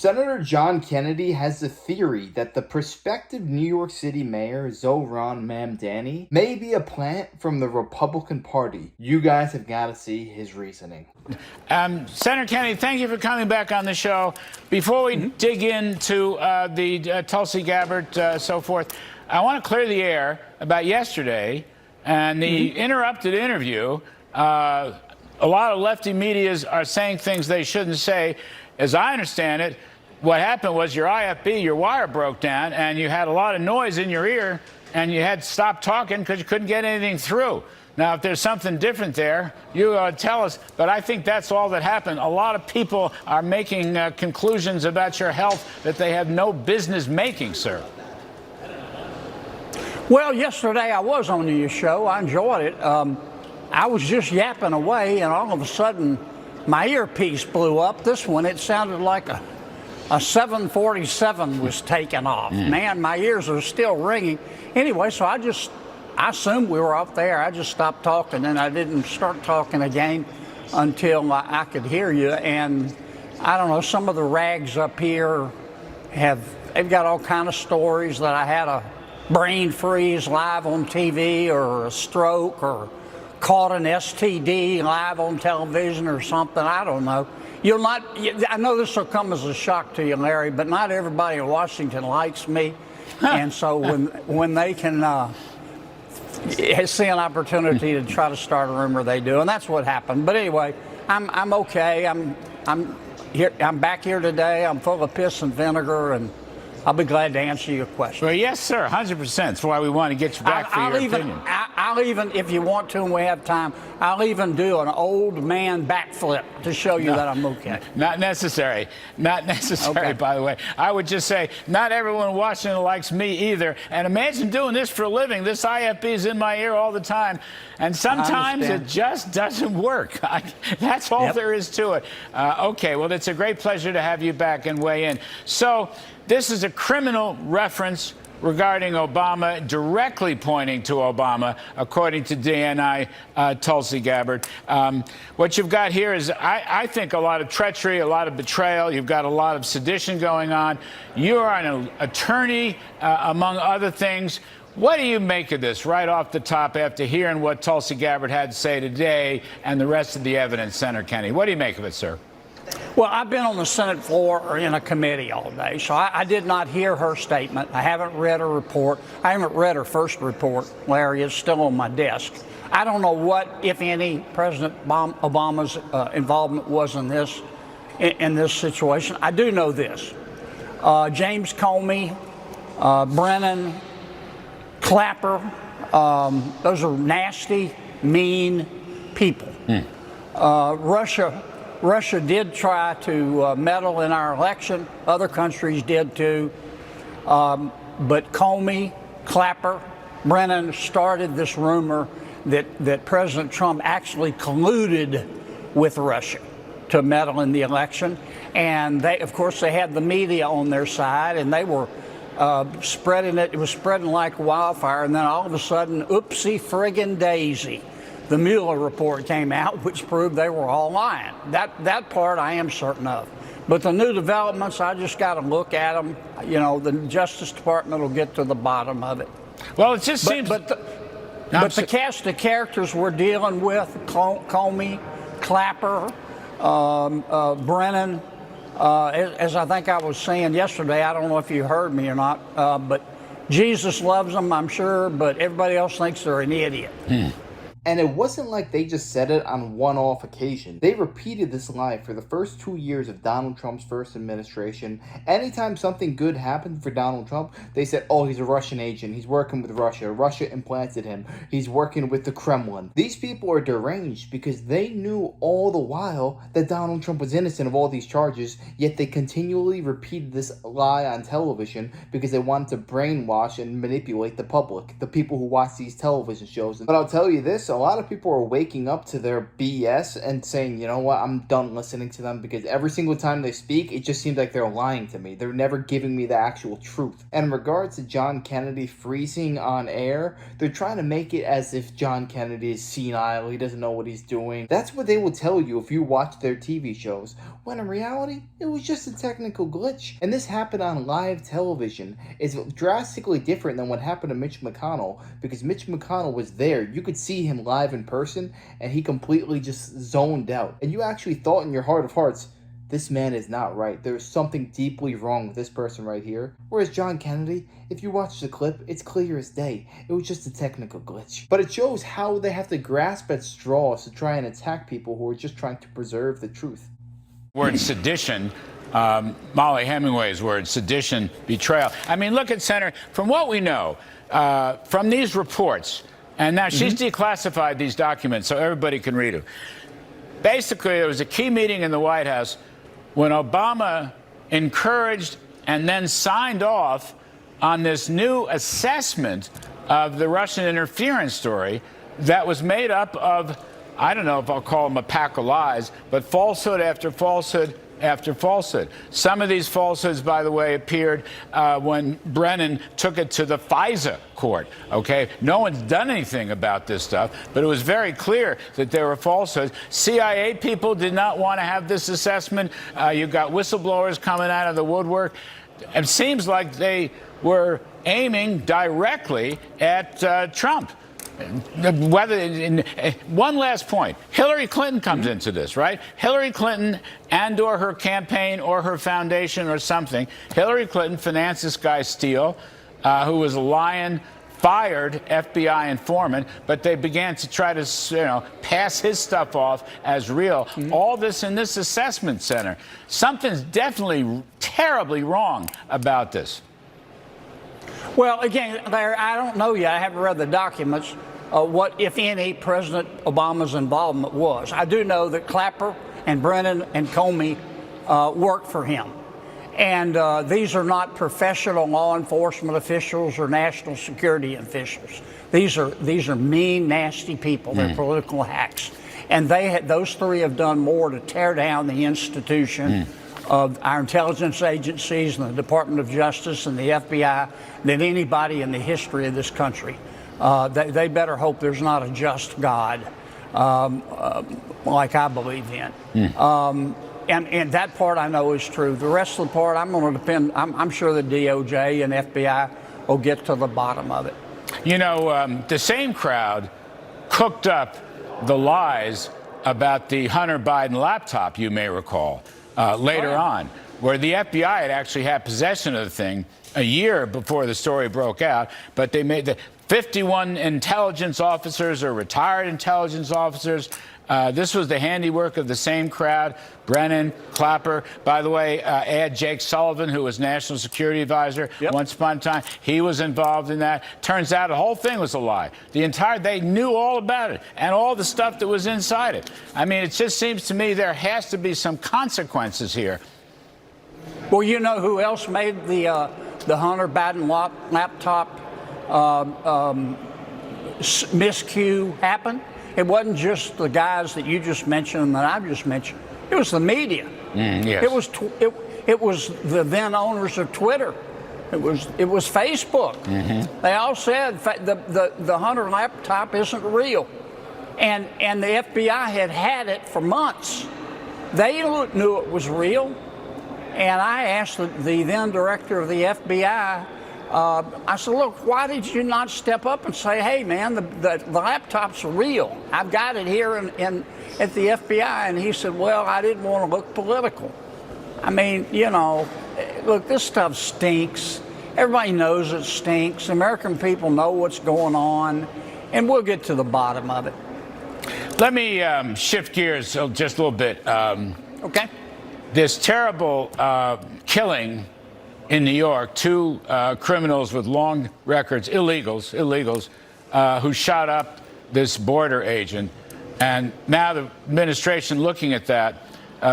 Senator John Kennedy has the theory that the prospective New York City mayor, Zohran Mamdani, may be a plant from the Republican Party. You guys have got to see his reasoning. Senator Kennedy, thank you for coming back on the show. Before we dig into the Tulsi Gabbard, so forth, I want to clear the air about yesterday and the interrupted interview. A lot of lefty medias are saying things they shouldn't say. As I understand it, what happened was your IFB, your wire broke down, and you had a lot of noise in your ear, and you had to stop talking because you couldn't get anything through. Now, if there's something different there, you tell us, but I think that's all that happened. A lot of people are making conclusions about your health that they have no business making, sir. Well, yesterday I was on your show. I enjoyed it. I was just yapping away, and all of a sudden, my earpiece blew up. This one, it sounded like a 747 was taking off. Man, my ears are still ringing. Anyway, so I assumed we were off there. I just stopped talking, and I didn't start talking again until I could hear you. And I don't know, some of the rags up here they've got all kind of stories that I had a brain freeze live on TV, or a stroke, or caught an STD live on television or something. I don't know. I know this will come as a shock to you, Larry, but not everybody in Washington likes me. And so when they can see an opportunity to try to start a rumor, they do. And that's what happened. But anyway, I'm okay. I'm back here today. I'm full of piss and vinegar, and I'll be glad to answer your question. Well, yes, sir, 100%. That's why we want to get you back for your opinion. I'll even, if you want to and we have time, I'll even do an old man backflip to show you that I'm okay. Not necessary. Not necessary, okay. By the way. I would just say, not everyone in Washington likes me either. And imagine doing this for a living. This IFB is in my ear all the time. And sometimes it just doesn't work. That's all there is to it. Okay, well, it's a great pleasure to have you back and weigh in. So, this is a criminal reference regarding Obama, directly pointing to Obama, according to DNI Tulsi Gabbard. What you've got here is, I think, a lot of treachery, a lot of betrayal. You've got a lot of sedition going on. You are an attorney, among other things. What do you make of this right off the top after hearing what Tulsi Gabbard had to say today and the rest of the evidence, Senator Kennedy? What do you make of it, sir? Well, I've been on the Senate floor or in a committee all day, so I did not hear her statement. I haven't read her report. I haven't read her first report, Larry. It's still on my desk. I don't know what, if any, President Obama's involvement was in this situation. I do know this. James Comey, Brennan, Clapper, those are nasty, mean people. Russia did try to meddle in our election. Other countries did too. But Comey, Clapper, Brennan started this rumor that President Trump actually colluded with Russia to meddle in the election. And of course, they had the media on their side, and they were spreading it. It was spreading like wildfire. And then all of a sudden, oopsie friggin' daisy, the Mueller report came out, which proved they were all lying. That part I am certain of. But the new developments, I just got to look at them. You know, the Justice Department will get to the bottom of it. Well, it just seems... But the cast of characters we're dealing with, Comey, Clapper, Brennan, as I think I was saying yesterday, I don't know if you heard me or not, but Jesus loves them, I'm sure, but everybody else thinks they're an idiot. And it wasn't like they just said it on one-off occasion. They repeated this lie for the first 2 years of Donald Trump's first administration. Anytime something good happened for Donald Trump, they said, oh, he's a Russian agent. He's working with Russia. Russia implanted him. He's working with the Kremlin. These people are deranged because they knew all the while that Donald Trump was innocent of all these charges, yet they continually repeated this lie on television because they wanted to brainwash and manipulate the public, the people who watch these television shows. But I'll tell you this, a lot of people are waking up to their BS and saying, you know what, I'm done listening to them, because every single time they speak, it just seems like they're lying to me. They're never giving me the actual truth. And in regards to John Kennedy freezing on air, they're trying to make it as if John Kennedy is senile, he doesn't know what he's doing. That's what they will tell you if you watch their TV shows, when in reality, it was just a technical glitch. And this happened on live television. It's drastically different than what happened to Mitch McConnell, because Mitch McConnell was there. You could see him live in person, and he completely just zoned out. And you actually thought in your heart of hearts, this man is not right. There's something deeply wrong with this person right here. Whereas John Kennedy, if you watch the clip, it's clear as day. It was just a technical glitch. But it shows how they have to grasp at straws to try and attack people who are just trying to preserve the truth. Word sedition, Molly Hemingway's word, sedition, betrayal. I mean, look at Senator, from what we know, from these reports, and now she's declassified these documents so everybody can read them. Basically, there was a key meeting in the White House when Obama encouraged and then signed off on this new assessment of the Russian interference story that was made up of, I don't know if I'll call them a pack of lies, but falsehood after falsehood after falsehood. Some of these falsehoods, by the way, appeared when Brennan took it to the FISA court, okay? No one's done anything about this stuff, but it was very clear that there were falsehoods. CIA people did not want to have this assessment. You got whistleblowers coming out of the woodwork. It seems like they were aiming directly at Trump. One last point. Hillary Clinton comes into this, right? Hillary Clinton and or her campaign or her foundation or something. Hillary Clinton financed this guy Steele, who was a lying, fired FBI informant, but they began to try to, pass his stuff off as real. All this in this assessment center. Something's definitely terribly wrong about this. Well, again, I don't know yet. I haven't read the documents. What, if any, President Obama's involvement was. I do know that Clapper and Brennan and Comey worked for him. And these are not professional law enforcement officials or national security officials. These are mean, nasty people. They're political hacks. And those three have done more to tear down the institution of our intelligence agencies and the Department of Justice and the FBI than anybody in the history of this country. They better hope there's not a just God like I believe in. And that part I know is true. The rest of the part, I'm going to depend. I'm sure the DOJ and FBI will get to the bottom of it. The same crowd cooked up the lies about the Hunter Biden laptop, you may recall, later on, where the FBI had actually had possession of the thing a year before the story broke out, but they made the 51 intelligence officers or retired intelligence officers. This was the handiwork of the same crowd, Brennan, Clapper. By the way, add Jake Sullivan, who was National Security Advisor once upon a time. He was involved in that. Turns out the whole thing was a lie. They knew all about it and all the stuff that was inside it. I mean, it just seems to me there has to be some consequences here. Well, you know who else made the Hunter Biden laptop miscue happen? It wasn't just the guys that you just mentioned and that I've just mentioned. It was the media. Yes. It was the then owners of Twitter. It was Facebook. They all said the Hunter laptop isn't real, and the FBI had it for months. They knew it was real, and I asked the then director of the FBI. I said, look, why did you not step up and say, hey, man, the laptop's real. I've got it here at the FBI. And he said, well, I didn't want to look political. I mean, look, this stuff stinks. Everybody knows it stinks. American people know what's going on, and we'll get to the bottom of it. Let me shift gears just a little bit. Okay. This terrible killing in New York, two criminals with long records, illegals, who shot up this border agent. And now the administration looking at that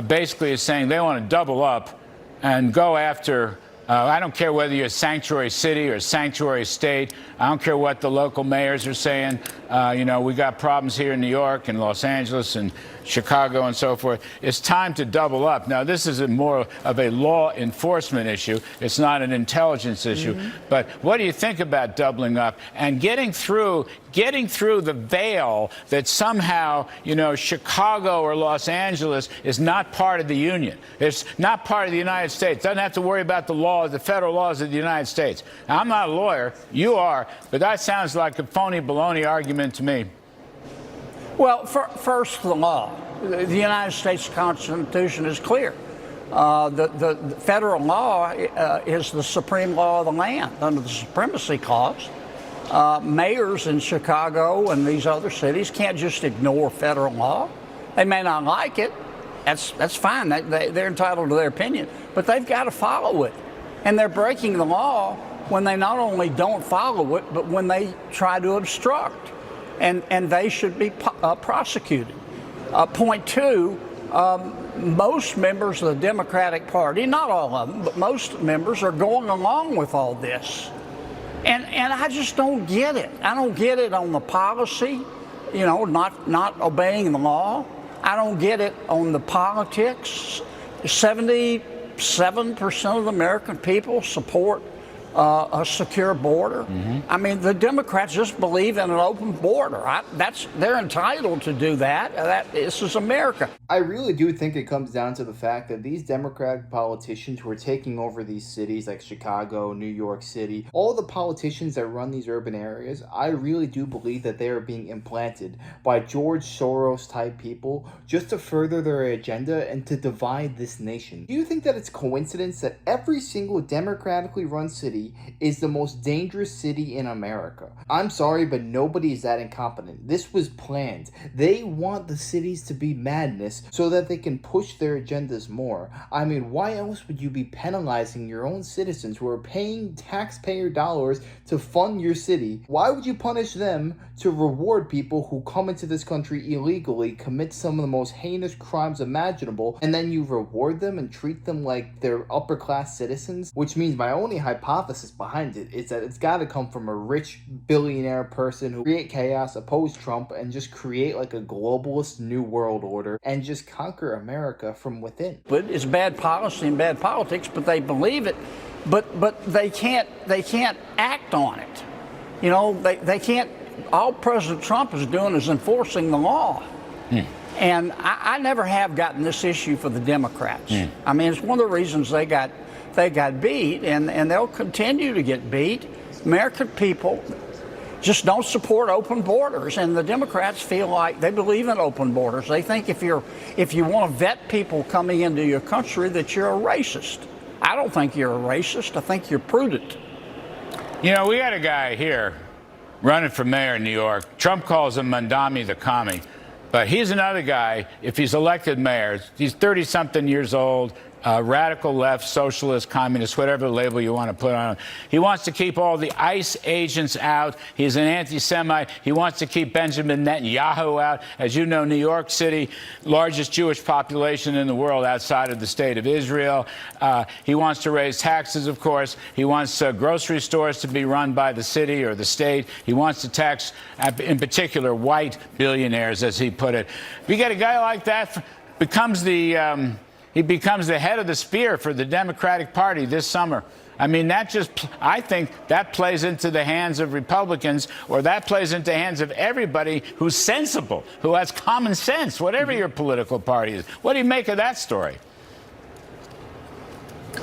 basically is saying they want to double up and go after I don't care whether you're a sanctuary city or a sanctuary state. I don't care what the local mayors are saying. You know, we got problems here in New York and Los Angeles and Chicago and so forth. It's time to double up. Now, this is more of a law enforcement issue. It's not an intelligence issue. But what do you think about doubling up and getting through the veil that somehow, you know, Chicago or Los Angeles is not part of the Union? It's not part of the United States. Doesn't have to worry about the laws, the federal laws of the United States. Now, I'm not a lawyer. You are. But that sounds like a phony baloney argument to me. Well, first, the law. The United States Constitution is clear. The federal law is the supreme law of the land under the Supremacy Clause. Mayors in Chicago and these other cities can't just ignore federal law. They may not like it. That's fine. They're entitled to their opinion. But they've got to follow it. And they're breaking the law when they not only don't follow it, but when they try to obstruct. And they should be prosecuted. Point two, most members of the Democratic Party, not all of them, but most members are going along with all this. And I just don't get it. I don't get it on the policy, you know, not obeying the law. I don't get it on the politics. 77% of the American people support a secure border. I mean, the Democrats just believe in an open border. They're entitled to do that. This is America. I really do think it comes down to the fact that these Democratic politicians who are taking over these cities like Chicago, New York City, all the politicians that run these urban areas, I really do believe that they are being implanted by George Soros type people just to further their agenda and to divide this nation. Do you think that it's coincidence that every single democratically run city is the most dangerous city in America? I'm sorry, but nobody is that incompetent. This was planned. They want the cities to be madness so that they can push their agendas more. I mean, why else would you be penalizing your own citizens who are paying taxpayer dollars to fund your city? Why would you punish them to reward people who come into this country illegally, commit some of the most heinous crimes imaginable, and then you reward them and treat them like they're upper class citizens? Which means my only hypothesis behind it is that it's got to come from a rich billionaire person who create chaos, oppose Trump, and just create like a globalist new world order and just conquer America from within. But it's bad policy and bad politics, but they believe it. But they can't act on it. You know, they can't. All President Trump is doing is enforcing the law. And I never have gotten this issue for the Democrats. I mean, it's one of the reasons they got beat, and they'll continue to get beat. American people just don't support open borders, and the Democrats feel like they believe in open borders. They think if you want to vet people coming into your country that you're a racist. I don't think you're a racist. I think you're prudent. You know, we got a guy here running for mayor in New York. Trump calls him Mamdani the commie. But he's another guy, if he's elected mayor, he's 30-something years old, radical left, socialist, communist, whatever label you want to put on him. He wants to keep all the ICE agents out. He's an anti-Semite. He wants to keep Benjamin Netanyahu out. As you know, New York City, largest Jewish population in the world outside of the state of Israel. He wants to raise taxes, of course. He wants grocery stores to be run by the city or the state. He wants to tax, in particular, white billionaires, as he put it. If you get a guy like that, he becomes the head of the spear for the Democratic Party this summer. I mean, I think that plays into the hands of Republicans, or that plays into the hands of everybody who's sensible, who has common sense, whatever your political party is. What do you make of that story?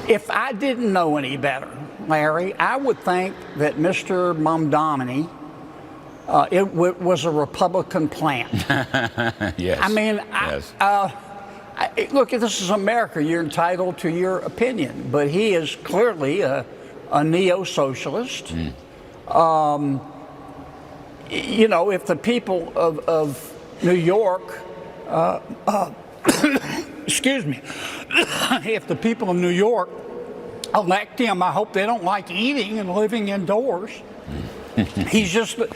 If I didn't know any better, Larry, I would think that Mr. Mamdani was a Republican plant. Yes. I mean, yes. Look, this is America. You're entitled to your opinion, but he is clearly a neo-socialist. You know, if the people of New York, excuse me, if the people of New York elect him, I hope they don't like eating and living indoors. He's in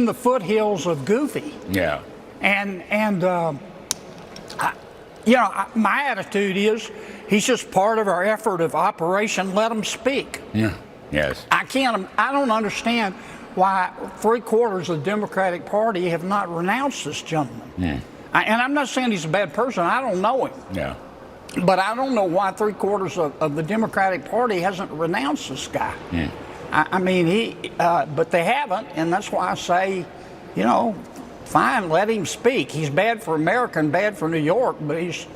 the foothills of goofy. Yeah. And you know, my attitude is He's just part of our effort of Operation Let Them Speak. Yeah. Yes. I don't understand why 3/4 of the Democratic Party have not renounced this gentleman. Yeah. And I'm not saying he's a bad person. I don't know him. Yeah. But I don't know why 3/4 of the Democratic Party hasn't renounced this guy. Yeah. I mean, but they haven't, and that's why I say, you know, fine, let him speak. He's bad for America and bad for New York, but he's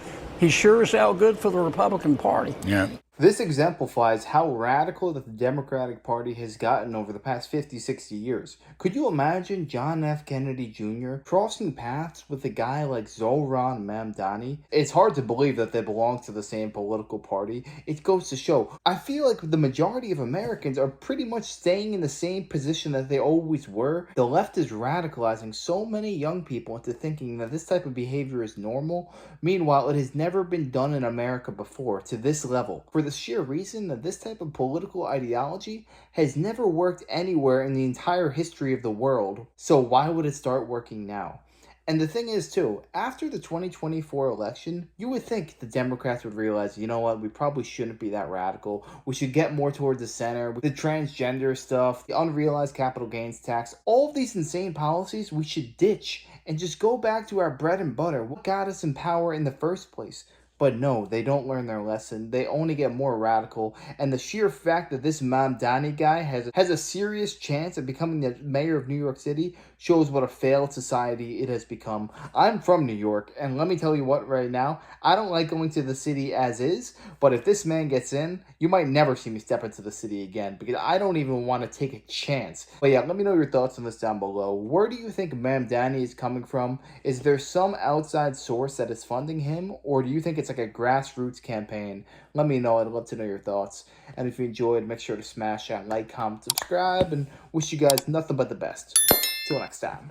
sure as hell good for the Republican Party. Yeah. This exemplifies how radical that the Democratic Party has gotten over the past 50, 60 years. Could you imagine John F. Kennedy Jr. crossing paths with a guy like Zoran Mamdani? It's hard to believe that they belong to the same political party. It goes to show. I feel like the majority of Americans are pretty much staying in the same position that they always were. The left is radicalizing so many young people into thinking that this type of behavior is normal. Meanwhile, it has never been done in America before to this level. For the sheer reason that this type of political ideology has never worked anywhere in the entire history of the world. So why would it start working now? And the thing is, too, after the 2024 election, you would think the Democrats would realize, you know what, we probably shouldn't be that radical. We should get more towards the center. The transgender stuff, the unrealized capital gains tax, all of these insane policies we should ditch and just go back to our bread and butter. What got us in power in the first place? But no, they don't learn their lesson. They only get more radical. And the sheer fact that this Mamdani guy has a serious chance of becoming the mayor of New York City shows what a failed society it has become. I'm from New York, and let me tell you what right now, I don't like going to the city as is, but if this man gets in, you might never see me step into the city again, because I don't even want to take a chance. But yeah, let me know your thoughts on this down below. Where do you think Mamdani is coming from? Is there some outside source that is funding him, or do you think it's like a grassroots campaign? Let me know. I'd love to know your thoughts. And if you enjoyed, make sure to smash that like, comment, subscribe, and wish you guys nothing but the best. Till next time.